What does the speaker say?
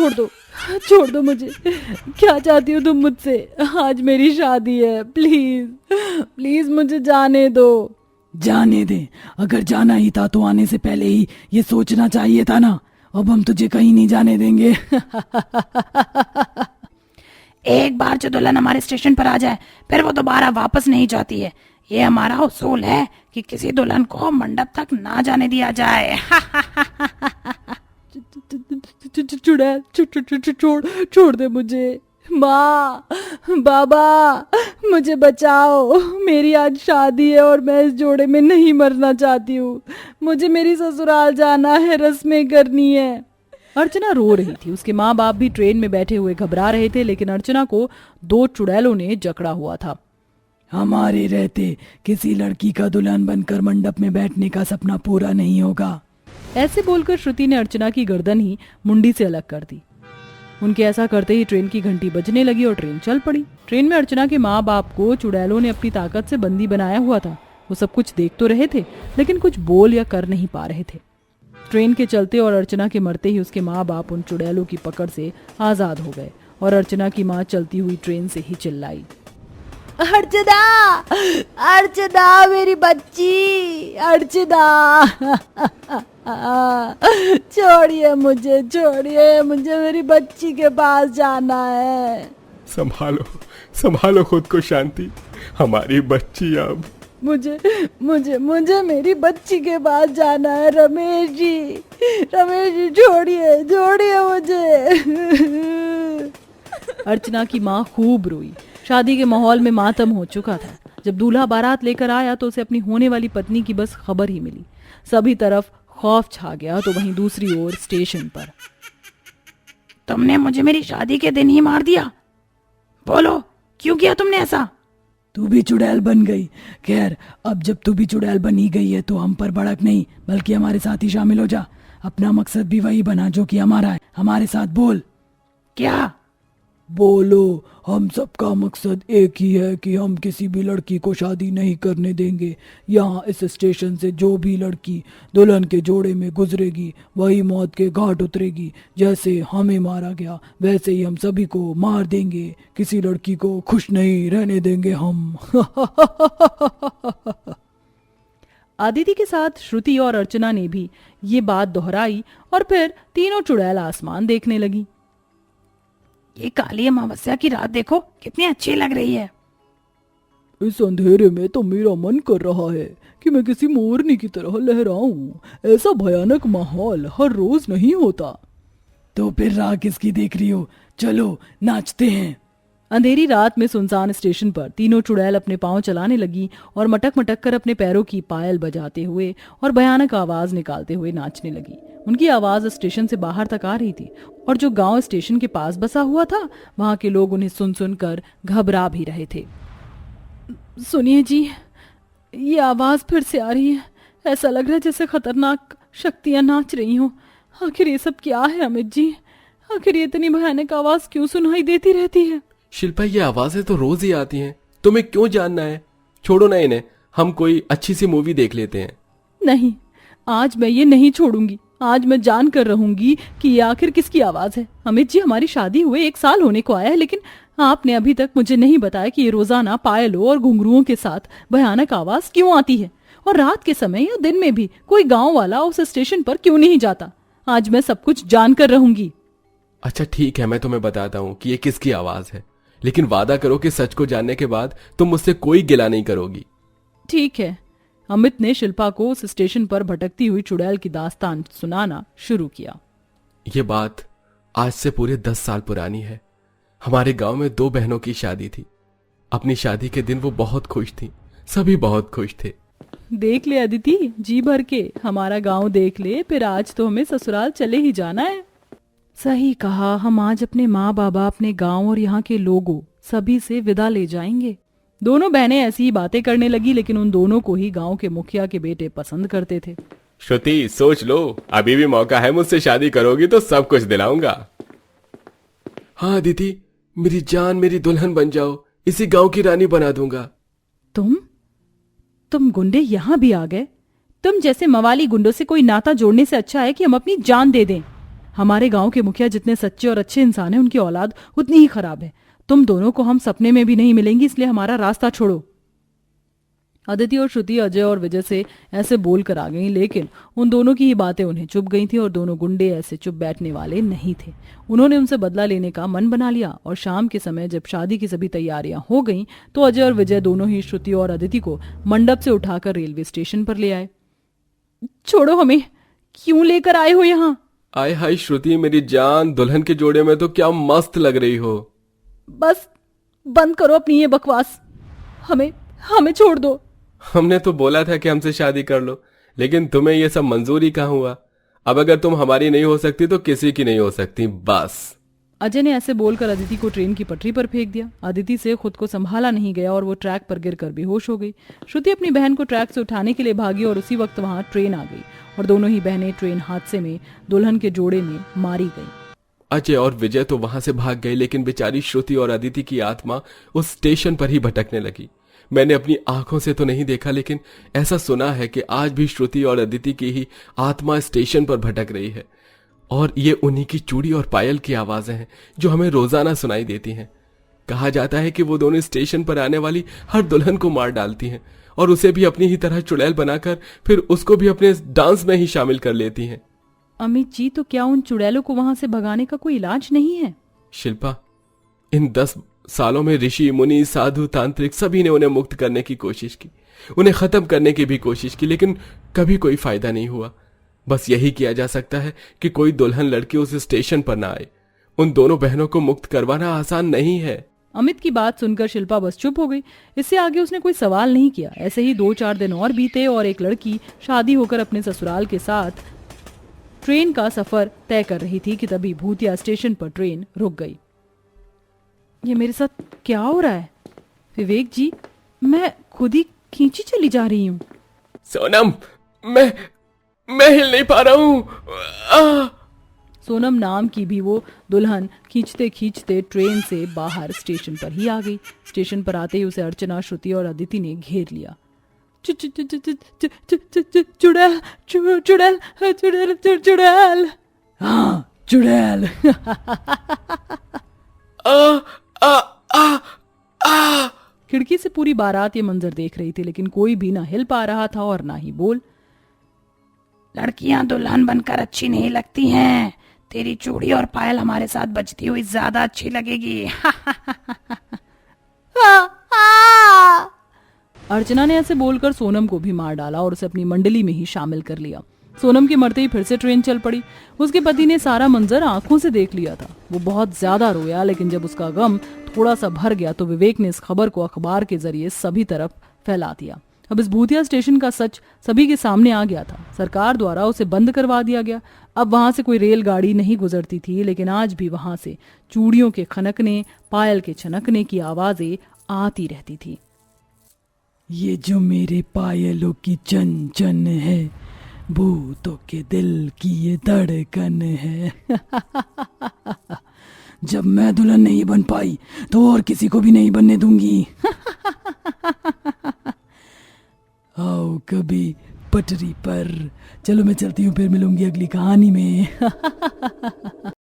छोड़ दो मुझे। क्या चाहती हो तुम मुझसे? आज मेरी शादी है, प्लीज प्लीज मुझे जाने दो। जाने दे? अगर जाना ही था तो आने से पहले ही ये सोचना चाहिए था ना। अब हम तुझे कहीं नहीं जाने देंगे। एक बार जो दुल्हन हमारे स्टेशन पर आ जाए फिर वो दोबारा वापस नहीं जाती है। ये हमारा उसूल है कि किसी दुल्हन को मंडप तक ना जाने दिया जाए। चुड़ैल छोड़ दे मुझे। माँ, बाबा, मुझे बचाओ। मेरी आज शादी है और मैं इस जोड़े में नहीं मरना चाहती हूँ। मुझे मेरी ससुराल जाना है, रस्में करनी है। अर्चना रो रही थी। उसके माँ बाप भी ट्रेन में बैठे हुए घबरा रहे थे, लेकिन अर्चना को 2 चुड़ैलों ने जकड़ा हुआ था। हमारे रहते किसी लड़की का दुल्हन बनकर मंडप में बैठने का सपना पूरा नहीं होगा। ऐसे बोलकर श्रुति ने अर्चना की गर्दन ही मुंडी से अलग कर दी। उनके ऐसा करते ही ट्रेन की घंटी बजने लगी और ट्रेन चल पड़ी। ट्रेन में अर्चना के माँ बाप को चुड़ैलों ने अपनी ताकत से बंदी बनाया हुआ था। वो सब कुछ देख तो रहे थे, लेकिन कुछ बोल या कर नहीं पा रहे थे। ट्रेन के चलते और अर्चना के मरते ही उसके माँ बाप उन चुड़ैलों की पकड़ से आजाद हो गए और अर्चना की माँ चलती हुई ट्रेन से ही चिल्लाई, अर्चना, अर्चना मेरी बच्ची, अर्चना। छोड़िए मुझे मेरी बच्ची के पास जाना है। संभालो खुद को शांति, हमारी बच्ची अब। मुझे मेरी बच्ची के पास जाना है। रमेश जी छोड़िए मुझे। अर्चना की माँ खूब रोई। शादी के माहौल में मातम हो चुका था। जब दूल्हा बारात लेकर आया तो उसे अपनी होने वाली पत्नी की बस खबर ही मिली। सभी तरफ खौफ छा गया। तो वहीं दूसरी ओर स्टेशन पर, तुमने मुझे मेरी शादी के दिन ही मार दिया। बोलो क्यों किया तुमने ऐसा? तू भी चुड़ैल बन गई। खैर, अब जब तू भी चुड़ैल बनी गई है तो हम पर भड़क नहीं, बल्कि हमारे साथ ही शामिल हो जा। अपना मकसद भी वही बना जो कि हमारा है। हमारे साथ बोल। क्या? बोलो। हम सबका मकसद एक ही है कि हम किसी भी लड़की को शादी नहीं करने देंगे। यहाँ इस स्टेशन से जो भी लड़की दुल्हन के जोड़े में गुजरेगी वही मौत के घाट उतरेगी। जैसे हमें मारा गया वैसे ही हम सभी को मार देंगे। किसी लड़की को खुश नहीं रहने देंगे हम। आदिति के साथ श्रुति और अर्चना ने भी ये बात दोहराई और फिर तीनों चुड़ैल आसमान देखने लगी। ये काली अमावस्या की रात देखो कितनी अच्छी लग रही है। इस अंधेरे में तो मेरा मन कर रहा है कि मैं किसी मोरनी की तरह लहराऊं। ऐसा भयानक माहौल हर रोज नहीं होता। तो फिर राह किसकी देख रही हो? चलो नाचते हैं। अंधेरी रात में सुनसान स्टेशन पर तीनों चुड़ैल अपने पांव चलाने लगी और मटक मटक कर अपने पैरों की पायल बजाते हुए और भयानक आवाज निकालते हुए नाचने लगी। उनकी आवाज स्टेशन से बाहर तक आ रही थी और जो गांव स्टेशन के पास बसा हुआ था वहां के लोग उन्हें सुन सुनकर घबरा भी रहे थे। सुनिए जी, ये आवाज फिर से आ रही है। ऐसा लग रहा है जैसे खतरनाक शक्तियां नाच रही हों। आखिर ये सब क्या है अमित जी? आखिर ये इतनी भयानक आवाज क्यों सुनाई देती रहती है? शिल्पा, ये आवाजें तो रोज ही आती हैं। तुम्हें क्यों जानना है? छोड़ो ना इन्हें, हम कोई अच्छी सी मूवी देख लेते हैं। नहीं, आज मैं ये नहीं छोड़ूंगी। आज मैं जान कर रहूंगी कि ये आखिर किसकी आवाज है। अमित जी, हमारी शादी हुए 1 साल होने को आया है, लेकिन आपने अभी तक मुझे नहीं बताया कि ये रोजाना पायलों और घुंघरुओं के साथ भयानक आवाज क्यों आती है और रात के समय या दिन में भी कोई गांव वाला उस स्टेशन पर क्यों नहीं जाता। आज मैं सब कुछ जान कर रहूंगी। अच्छा ठीक है, मैं तुम्हें बताता हूँ कि ये किसकी आवाज है, लेकिन वादा करो कि सच को जानने के बाद तुम मुझसे कोई गिला नहीं करोगी। ठीक है। अमित ने शिल्पा को उस स्टेशन पर भटकती हुई चुड़ैल की दास्तान सुनाना शुरू किया। ये बात आज से पूरे 10 साल पुरानी है। हमारे गांव में 2 बहनों की शादी थी। अपनी शादी के दिन वो बहुत खुश थी, सभी बहुत खुश थे। देख ले अदिति, जी भर के हमारा गांव देख ले, फिर आज तो हमें ससुराल चले ही जाना है। सही कहा, हम आज अपने माँ बाबा, अपने गांव और यहाँ के लोगों सभी से विदा ले जाएंगे। दोनों बहनें ऐसी ही बातें करने लगी, लेकिन उन दोनों को ही गांव के मुखिया के बेटे पसंद करते थे। श्रुति, सोच लो, अभी भी मौका है। मुझसे शादी करोगी तो सब कुछ दिलाऊंगा। हाँ दीदी, मेरी जान, मेरी दुल्हन बन जाओ, इसी गांव की रानी बना दूंगा। तुम गुंडे यहाँ भी आ गए? तुम जैसे मवाली गुंडों से कोई नाता जोड़ने से अच्छा है कि हम अपनी जान दे दें। हमारे गांव के मुखिया जितने सच्चे और अच्छे इंसान हैं, उनकी औलाद उतनी ही खराब है। तुम दोनों को हम सपने में भी नहीं मिलेंगी, इसलिए हमारा रास्ता छोड़ो। अदिति और श्रुति अजय और विजय से ऐसे बोल कर आ गईं, लेकिन उन दोनों की ही बातें उन्हें चुभ गई थी और दोनों गुंडे ऐसे चुप बैठने वाले नहीं थे। उन्होंने उनसे बदला लेने का मन बना लिया और शाम के समय जब शादी की सभी तैयारियां हो गईं, तो अजय और विजय दोनों ही श्रुति और अदिति को मंडप से उठाकर रेलवे स्टेशन पर ले आए। छोड़ो हमें, क्यों लेकर आए हो यहाँ? आय हाय श्रुति मेरी जान, दुल्हन के जोड़े में तो क्या मस्त लग रही हो। बस बंद करो अपनी ये बकवास, हमें हमें छोड़ दो। हमने तो बोला था कि हमसे शादी कर लो, लेकिन तुम्हें ये सब मंजूरी कहाँ हुआ। अब अगर तुम हमारी नहीं हो सकती तो किसी की नहीं हो सकती, बस। अजय ने ऐसे बोलकर अदिति को ट्रेन की पटरी पर फेंक दिया। अदिति से खुद को संभाला नहीं गया और वो ट्रैक पर गिरकर बेहोश हो गई। श्रुति अपनी बहन को ट्रैक से उठाने के लिए भागी और उसी वक्त वहां ट्रेन आ गई और दोनों ही बहनें ट्रेन हादसे में दुल्हन के जोड़े में मारी गई। अजय और विजय तो वहां से भाग गए, लेकिन बेचारी श्रुति और अदिति की आत्मा उस स्टेशन पर ही भटकने लगी। मैंने अपनी आंखों से तो नहीं देखा, लेकिन ऐसा सुना है कि आज भी श्रुति और अदिति की ही आत्मा स्टेशन पर भटक रही है और ये उन्हीं की चूड़ी और पायल की आवाजें हैं जो हमें रोजाना सुनाई देती हैं। कहा जाता है कि वो दोनों स्टेशन पर आने वाली हर दुल्हन को मार डालती हैं और उसे भी अपनी ही तरह चुड़ैल बनाकर फिर उसको भी अपने डांस में ही शामिल कर लेती हैं। अमित जी, तो क्या उन चुड़ैलों को वहां से भगाने का कोई इलाज नहीं है? शिल्पा, इन 10 सालों में ऋषि मुनि साधु तांत्रिक सभी ने उन्हें मुक्त करने की कोशिश की, उन्हें खत्म करने की भी कोशिश की, लेकिन कभी कोई फायदा नहीं हुआ। बस यही किया जा सकता है कि कोई दुल्हन लड़की उस स्टेशन पर ना आए। उन दोनों बहनों को मुक्त करवाना आसान नहीं है। अमित की बात सुनकर शिल्पा बस चुप हो गई। इससे आगे उसने कोई सवाल नहीं किया। ऐसे ही 2-4 दिन और बीते और एक लड़की शादी होकर अपने ससुराल के साथ ट्रेन का सफर तय कर रही थी कि तभी भूतिया स्टेशन पर ट्रेन रुक गई। ये मेरे साथ क्या हो रहा है? विवेक जी, मैं खुद ही खींची चली जा रही हूँ। सोनम, मैं हिल नहीं पा रहा हूँ। सोनम नाम की भी वो दुल्हन खींचते खींचते ट्रेन से बाहर स्टेशन पर ही आ गई। स्टेशन पर आते ही उसे अर्चना, श्रुति और अदिति ने घेर लिया। चुड़ैल चुड़ैल चुड़ैल चुड़ैल, हाँ चुड़ैल। खिड़की से पूरी बारात ये मंजर देख रही थी, लेकिन कोई भी ना हिल पा रहा था और ना ही बोल। लड़कियां दुल्हन बनकर अच्छी नहीं लगती हैं, तेरी चूड़ी और पायल हमारे साथ बजती हुई ज्यादा अच्छी लगेगी। अर्चना ने ऐसे बोलकर सोनम को भी मार डाला और उसे अपनी मंडली में ही शामिल कर लिया। सोनम के मरते ही फिर से ट्रेन चल पड़ी। उसके पति ने सारा मंजर आंखों से देख लिया था। वो बहुत ज्यादा रोया, लेकिन जब उसका गम थोड़ा सा भर गया तो विवेक ने इस खबर को अखबार के जरिए सभी तरफ फैला दिया। अब इस भूतिया स्टेशन का सच सभी के सामने आ गया था। सरकार द्वारा उसे बंद करवा दिया गया। अब वहां से कोई रेलगाड़ी नहीं गुजरती थी, लेकिन आज भी वहां से चूड़ियों के खनकने, पायल के छनकने की आवाजें आती रहती थी। ये जो मेरे पायलों की चन चन है, भूतों के दिल की ये धड़कन है। जब मैं दुल्हन नहीं बन पाई तो और किसी को भी नहीं बनने दूंगी। आओ कभी पटरी पर। चलो मैं चलती हूँ, फिर मिलूंगी अगली कहानी में।